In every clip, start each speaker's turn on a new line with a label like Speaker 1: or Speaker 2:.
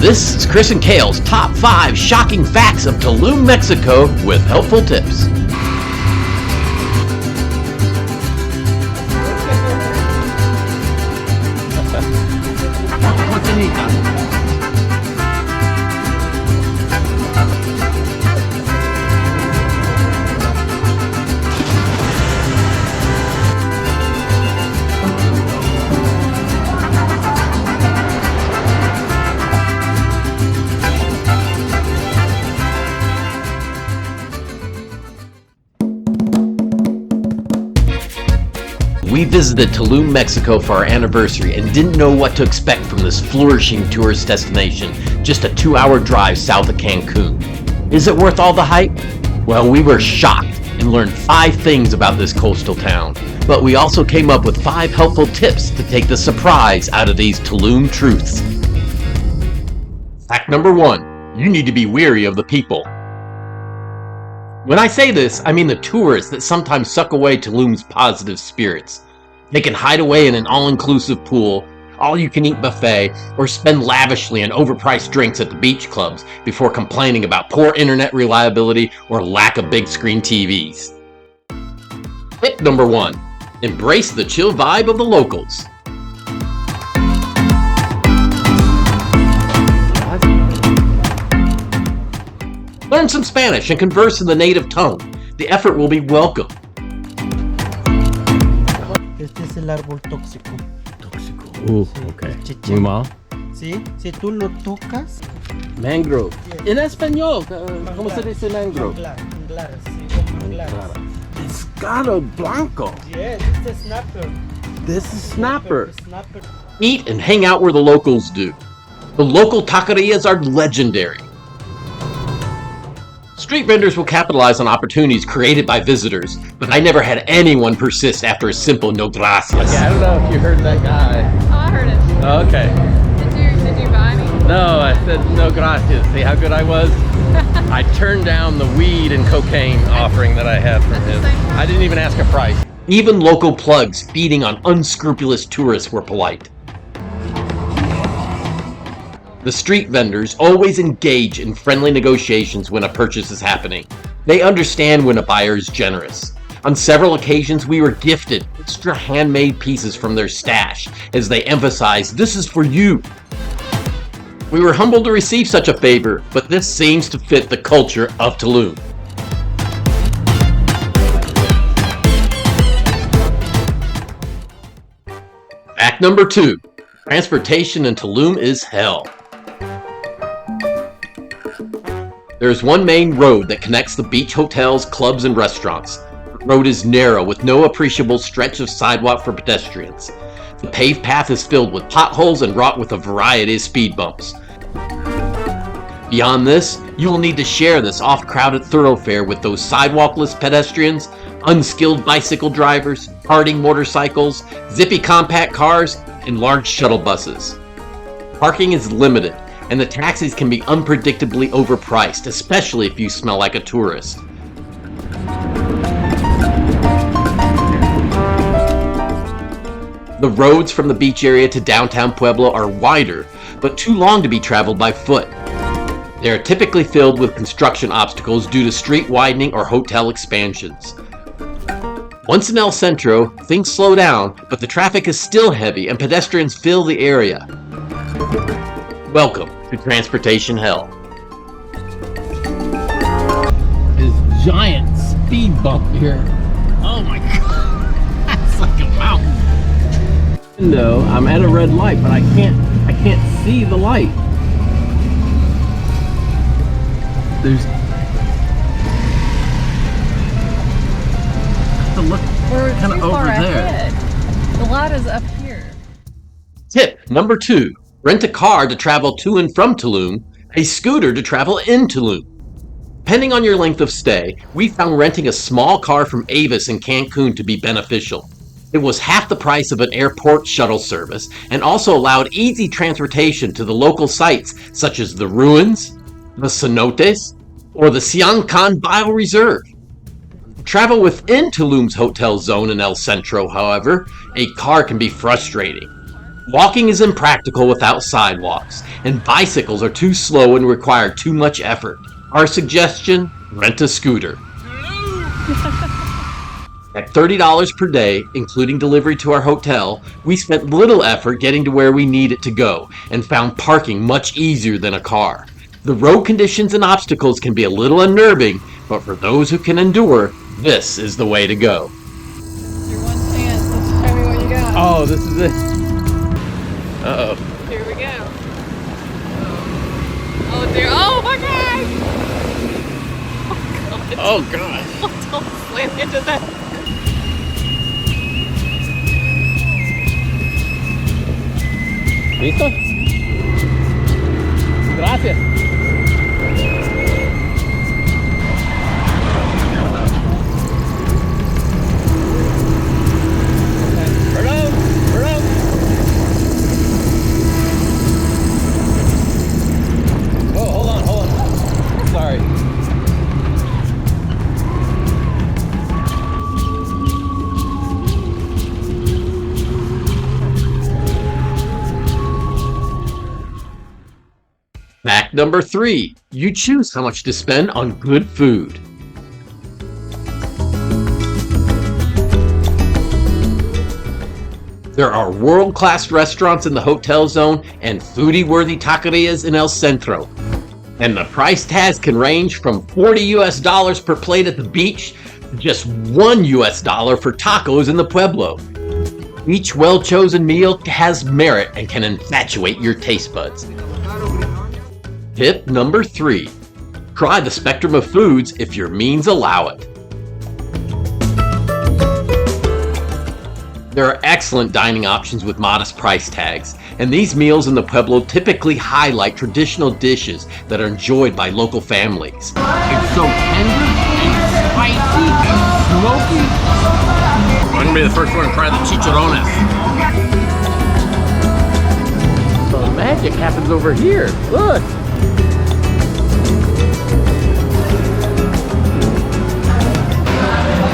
Speaker 1: This is Cris&Cale's Top 5 Shocking Facts of Tulum, Mexico with helpful tips. We visited Tulum, Mexico for our anniversary and didn't know what to expect from this flourishing tourist destination, just a 2-hour drive south of Cancun. Is it worth all the hype? Well, we were shocked and learned 5 things about this coastal town. But we also came up with 5 helpful tips to take the surprise out of these Tulum Truths. Fact number 1, you need to be weary of the people. When I say this, I mean the tourists that sometimes suck away Tulum's positive spirits. They can hide away in an all-inclusive pool, all-you-can-eat buffet, or spend lavishly on overpriced drinks at the beach clubs before complaining about poor internet reliability or lack of big-screen TVs. Tip number 1, embrace the chill vibe of the locals. Learn some Spanish and converse in the native tongue. The effort will be welcome.
Speaker 2: Este es el árbol tóxico.
Speaker 3: Tóxico.
Speaker 2: Sí.
Speaker 3: Okay.
Speaker 2: Chichen.
Speaker 3: Muy mal.
Speaker 2: Sí, si tú lo tocas.
Speaker 3: Mangrove.
Speaker 2: Yes.
Speaker 3: En español, ¿cómo se dice mangrove?
Speaker 2: Manglar, sí, manglar.
Speaker 3: It's got a blanco.
Speaker 2: Yes, it's a snapper.
Speaker 3: This is snapper.
Speaker 2: Snapper.
Speaker 1: Eat and hang out where the locals do. The local taquerias are legendary. Street vendors will capitalize on opportunities created by visitors, but I never had anyone persist after a simple no gracias.
Speaker 3: Okay, I don't know if you heard that guy.
Speaker 4: Oh, I heard it.
Speaker 3: Oh, okay.
Speaker 4: Did you buy me?
Speaker 3: No, I said no gracias. See how good I was? I turned down the weed and cocaine offering that I had from him. I didn't even ask a price.
Speaker 1: Even local plugs feeding on unscrupulous tourists were polite. The street vendors always engage in friendly negotiations when a purchase is happening. They understand when a buyer is generous. On several occasions, we were gifted extra handmade pieces from their stash as they emphasized, "This is for you." We were humbled to receive such a favor, but this seems to fit the culture of Tulum. Fact number 2, transportation in Tulum is hell. There is one main road that connects the beach hotels, clubs, and restaurants. The road is narrow with no appreciable stretch of sidewalk for pedestrians. The paved path is filled with potholes and wrought with a variety of speed bumps. Beyond this, you will need to share this oft-crowded thoroughfare with those sidewalkless pedestrians, unskilled bicycle drivers, parting motorcycles, zippy compact cars, and large shuttle buses. Parking is limited, and the taxis can be unpredictably overpriced, especially if you smell like a tourist. The roads from the beach area to downtown Pueblo are wider, but too long to be traveled by foot. They are typically filled with construction obstacles due to street widening or hotel expansions. Once in El Centro, things slow down, but the traffic is still heavy and pedestrians fill the area. Welcome to Transportation Hell.
Speaker 3: This giant speed bump here. Oh my god. That's like a mountain. No, I'm at a red light, but I can't see the light. There's have to look kind of over there.
Speaker 4: The light is up here.
Speaker 1: Tip number 2, rent a car to travel to and from Tulum, a scooter to travel in Tulum. Depending on your length of stay, we found renting a small car from Avis in Cancun to be beneficial. It was half the price of an airport shuttle service and also allowed easy transportation to the local sites such as the ruins, the cenotes, or the Cancun Bioreserve. Travel within Tulum's hotel zone in El Centro, however, a car can be frustrating. Walking is impractical without sidewalks, and bicycles are too slow and require too much effort. Our suggestion, rent a scooter. At $30 per day, including delivery to our hotel, we spent little effort getting to where we needed to go and found parking much easier than a car. The road conditions and obstacles can be a little unnerving, but for those who can endure, this is the way to go.
Speaker 4: Your one chance. Let's tell me what you got.
Speaker 3: Oh, this is it. Uh-oh.
Speaker 4: Here we go. Oh dear. Oh my God.
Speaker 3: Oh, gosh.
Speaker 4: Don't slam into that.
Speaker 3: ¿Listo? Gracias. Perdón, perdón. Oh, hold on. Sorry.
Speaker 1: Fact number 3, you choose how much to spend on good food. There are world-class restaurants in the hotel zone and foodie-worthy taquerias in El Centro. And the price tags can range from $40 per plate at the beach to just $1 for tacos in the Pueblo. Each well-chosen meal has merit and can infatuate your taste buds. Tip number 3, try the spectrum of foods if your means allow it. There are excellent dining options with modest price tags, and these meals in the Pueblo typically highlight traditional dishes that are enjoyed by local families.
Speaker 3: It's so tender and spicy and smoky. I'm gonna be the first one to try the chicharrones. So the magic happens over here. Look.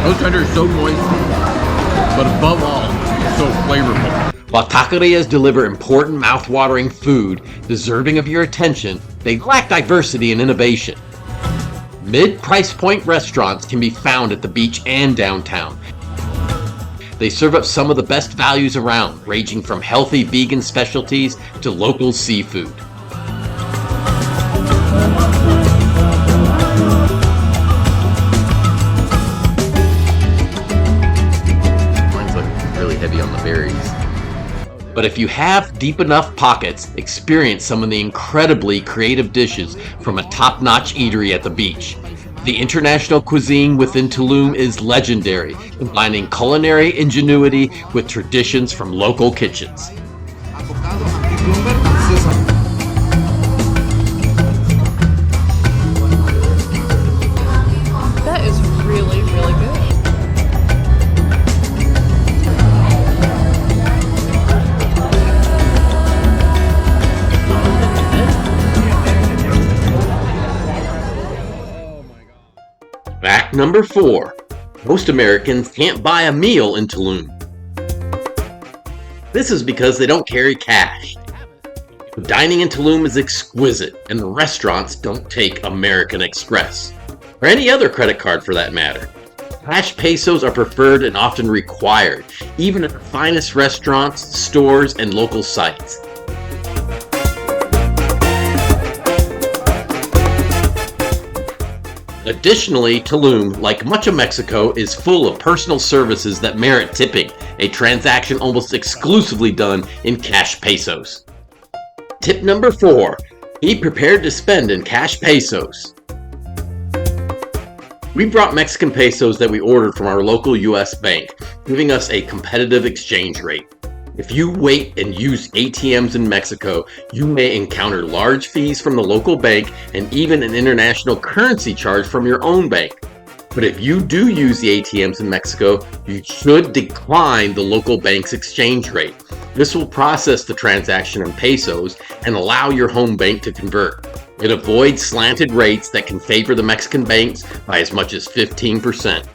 Speaker 3: Those tenders are so moist, but above all, so flavorful.
Speaker 1: While taquerias deliver important mouth-watering food deserving of your attention, they lack diversity and innovation. Mid-price point restaurants can be found at the beach and downtown. They serve up some of the best values around, ranging from healthy vegan specialties to local seafood. Heavy on the berries. But if you have deep enough pockets, experience some of the incredibly creative dishes from a top-notch eatery at the beach. The international cuisine within Tulum is legendary, combining culinary ingenuity with traditions from local kitchens.
Speaker 4: That is really, really good.
Speaker 1: Fact number 4, most Americans can't buy a meal in Tulum. This is because they don't carry cash. Dining in Tulum is exquisite, and the restaurants don't take American Express, or any other credit card for that matter. Cash pesos are preferred and often required, even at the finest restaurants, stores, and local sites. Additionally, Tulum, like much of Mexico, is full of personal services that merit tipping, a transaction almost exclusively done in cash pesos. Tip number 4, be prepared to spend in cash pesos. We brought Mexican pesos that we ordered from our local US bank, giving us a competitive exchange rate. If you wait and use ATMs in Mexico, you may encounter large fees from the local bank and even an international currency charge from your own bank. But if you do use the ATMs in Mexico, you should decline the local bank's exchange rate. This will process the transaction in pesos and allow your home bank to convert. It avoids slanted rates that can favor the Mexican banks by as much as 15%.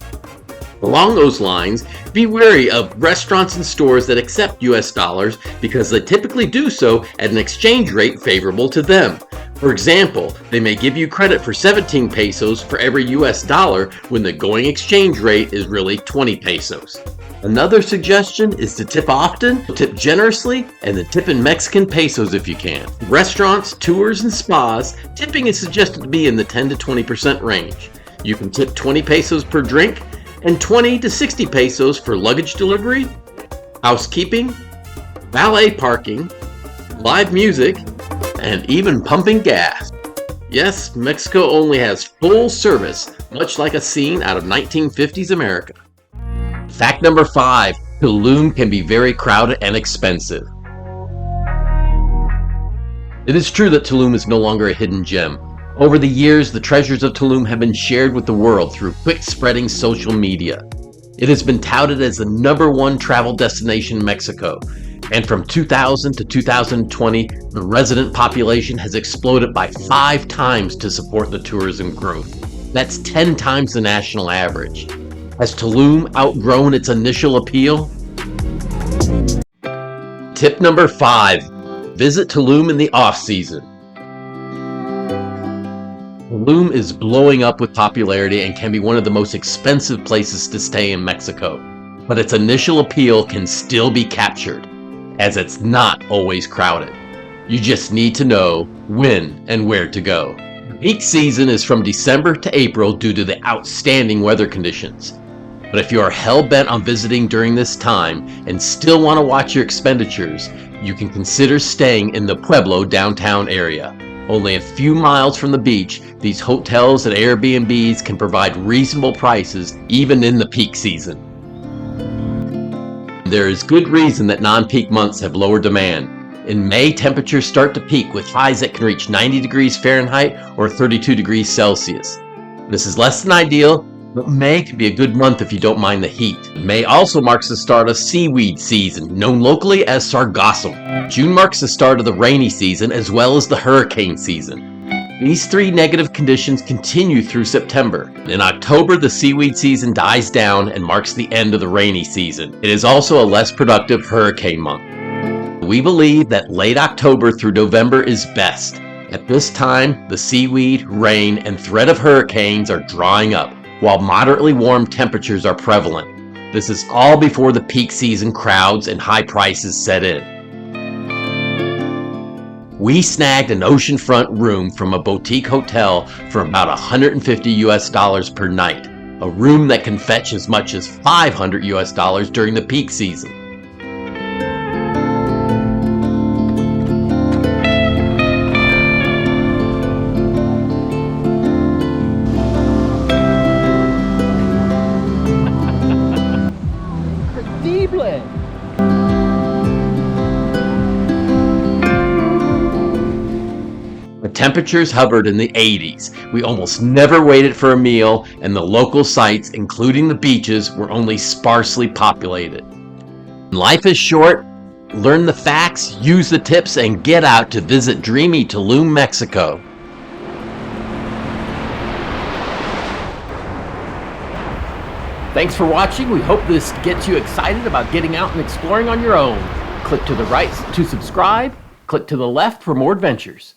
Speaker 1: Along those lines, be wary of restaurants and stores that accept US dollars because they typically do so at an exchange rate favorable to them. For example, they may give you credit for 17 pesos for every US dollar when the going exchange rate is really 20 pesos. Another suggestion is to tip often, tip generously, and then tip in Mexican pesos if you can. Restaurants, tours, and spas, tipping is suggested to be in the 10 to 20% range. You can tip 20 pesos per drink, and 20 to 60 pesos for luggage delivery, housekeeping, valet parking, live music, and even pumping gas. Yes, Mexico only has full service, much like a scene out of 1950s America. Fact number 5, Tulum can be very crowded and expensive. It is true that Tulum is no longer a hidden gem. Over the years, the treasures of Tulum have been shared with the world through quick-spreading social media. It has been touted as the #1 travel destination in Mexico, and from 2000 to 2020, the resident population has exploded by 5 times to support the tourism growth. That's 10 times the national average. Has Tulum outgrown its initial appeal? Tip number 5, visit Tulum in the off-season. Tulum is blowing up with popularity and can be one of the most expensive places to stay in Mexico, but its initial appeal can still be captured, as it's not always crowded. You just need to know when and where to go. The peak season is from December to April due to the outstanding weather conditions. But if you are hell-bent on visiting during this time and still want to watch your expenditures, you can consider staying in the Pueblo downtown area. Only a few miles from the beach, these hotels and Airbnbs can provide reasonable prices even in the peak season. There is good reason that non-peak months have lower demand. In May, temperatures start to peak with highs that can reach 90 degrees Fahrenheit or 32 degrees Celsius. This is less than ideal, but May can be a good month if you don't mind the heat. May also marks the start of seaweed season, known locally as sargassum. June marks the start of the rainy season as well as the hurricane season. These 3 negative conditions continue through September. In October, the seaweed season dies down and marks the end of the rainy season. It is also a less productive hurricane month. We believe that late October through November is best. At this time, the seaweed, rain, and threat of hurricanes are drying up, while moderately warm temperatures are prevalent. This is all before the peak season crowds and high prices set in. We snagged an oceanfront room from a boutique hotel for about $150 per night, a room that can fetch as much as $500 during the peak season. Temperatures hovered in the 80s. We almost never waited for a meal, and the local sites, including the beaches, were only sparsely populated. Life is short. Learn the facts, use the tips, and get out to visit dreamy Tulum, Mexico. Thanks for watching. We hope this gets you excited about getting out and exploring on your own. Click to the right to subscribe. Click to the left for more adventures.